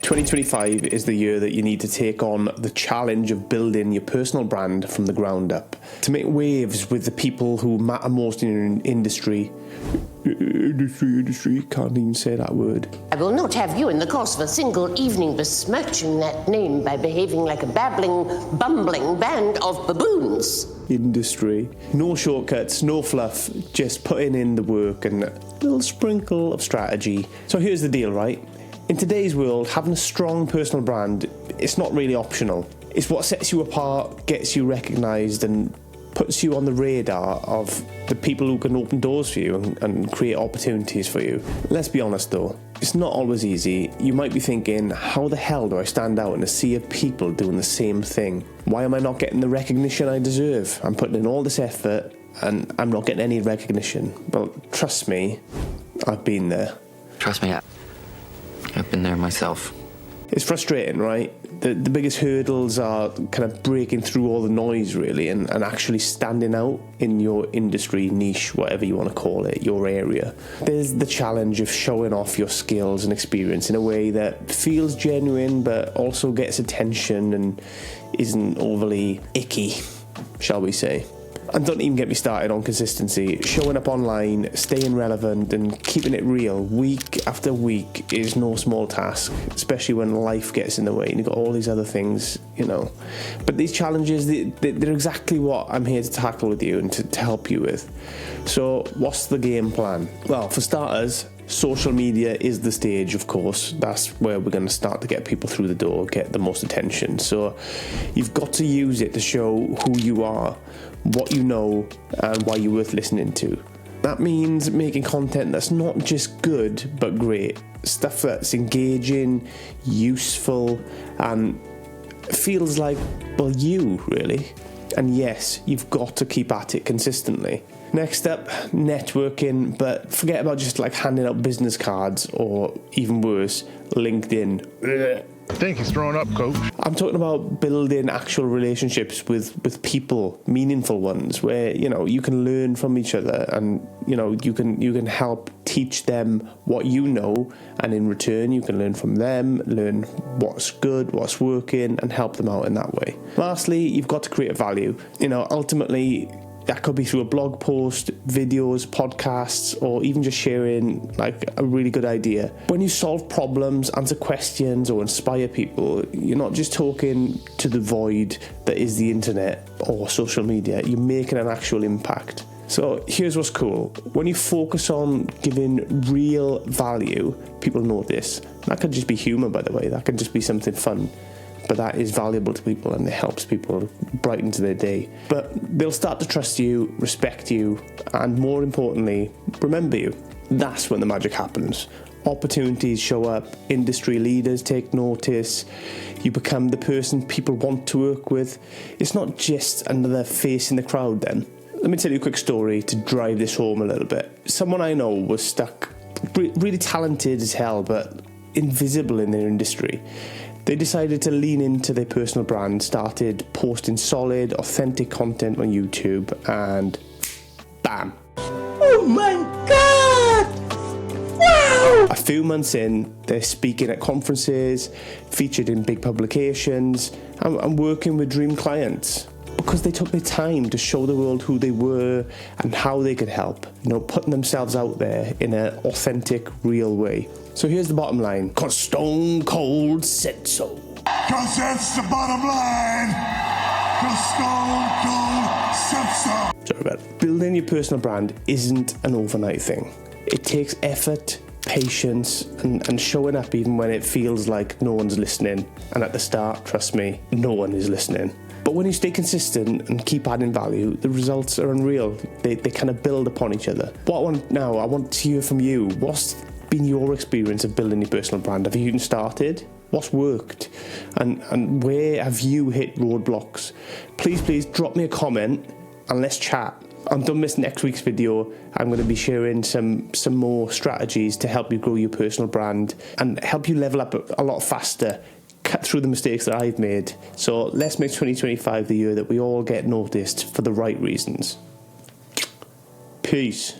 2025 is the year that you need to take on the challenge of building your personal brand from the ground up. To make waves with the people who matter most in your industry. Industry, can't even say that word. I will not have you in the course of a single evening besmirching that name by behaving like a babbling, bumbling band of baboons. Industry. No shortcuts, no fluff, just putting in the work and a little sprinkle of strategy. So here's the deal, right? In today's world, having a strong personal brand, it's not really optional. It's what sets you apart, gets you recognised and puts you on the radar of the people who can open doors for you and create opportunities for you. Let's be honest though, it's not always easy. You might be thinking, how the hell do I stand out in a sea of people doing the same thing? Why am I not getting the recognition I deserve? I'm putting in all this effort and I'm not getting any recognition. Well, trust me, I've been there. Trust me, I've been there myself. It's frustrating, right? The biggest hurdles are kind of breaking through all the noise, really, and actually standing out in your industry, niche, whatever you want to call it, your area. There's the challenge of showing off your skills and experience in a way that feels genuine, but also gets attention and isn't overly icky, shall we say. And don't even get me started on consistency. Showing up online, staying relevant and keeping it real week after week is no small task, especially when life gets in the way and you've got all these other things, you know. But these challenges, they're exactly what I'm here to tackle with you and to help you with. So what's the game plan? Well, for starters, social media is the stage, of course. That's where we're going to start to get people through the door, get the most attention. So you've got to use it to show who you are, what you know, and why you're worth listening to. That means making content that's not just good, but great. Stuff that's engaging, useful, and feels like, well, you, really. And yes, you've got to keep at it consistently. Next up, networking, but forget about just like handing out business cards or even worse, LinkedIn. I think he's throwing up, coach. I'm talking about building actual relationships with people, meaningful ones, where, you know, you can learn from each other and, you know, you can help teach them what you know, and in return you can learn from them, learn what's good, what's working, and help them out in that way. Lastly, you've got to create value. You know, ultimately, that could be through a blog post, videos, podcasts, or even just sharing like a really good idea. When you solve problems, answer questions, or inspire people, you're not just talking to the void that is the internet or social media. You're making an actual impact. So here's what's cool. When you focus on giving real value, people notice. That could just be humour, by the way. That could just be something fun. But that is valuable to people and it helps people brighten their day. But they'll start to trust you, respect you, and more importantly, remember you. That's when the magic happens. Opportunities show up, industry leaders take notice, you become the person people want to work with. It's not just another face in the crowd then. Let me tell you a quick story to drive this home a little bit. Someone I know was stuck, really talented as hell, but invisible in their industry. They decided to lean into their personal brand, started posting solid, authentic content on YouTube, and bam. Oh my God! Wow! A few months in, they're speaking at conferences, featured in big publications, and working with dream clients. Because they took their time to show the world who they were and how they could help, you know, putting themselves out there in an authentic, real way. So here's the bottom line. 'Cause Stone Cold said so. 'Cause that's the bottom line. 'Cause Stone Cold said so. Sorry about it. Building your personal brand isn't an overnight thing. It takes effort, patience, and showing up even when it feels like no one's listening. And at the start, trust me, no one is listening. But when you stay consistent and keep adding value, the results are unreal. They kind of build upon each other. What I want now, I want to hear from you. What's been your experience of building your personal brand? Have you even started? What's worked? And where have you hit roadblocks? Please drop me a comment and let's chat. And don't miss next week's video. I'm going to be sharing some more strategies to help you grow your personal brand and help you level up a lot faster, cut through the mistakes that I've made. So let's make 2025 the year that we all get noticed for the right reasons. Peace.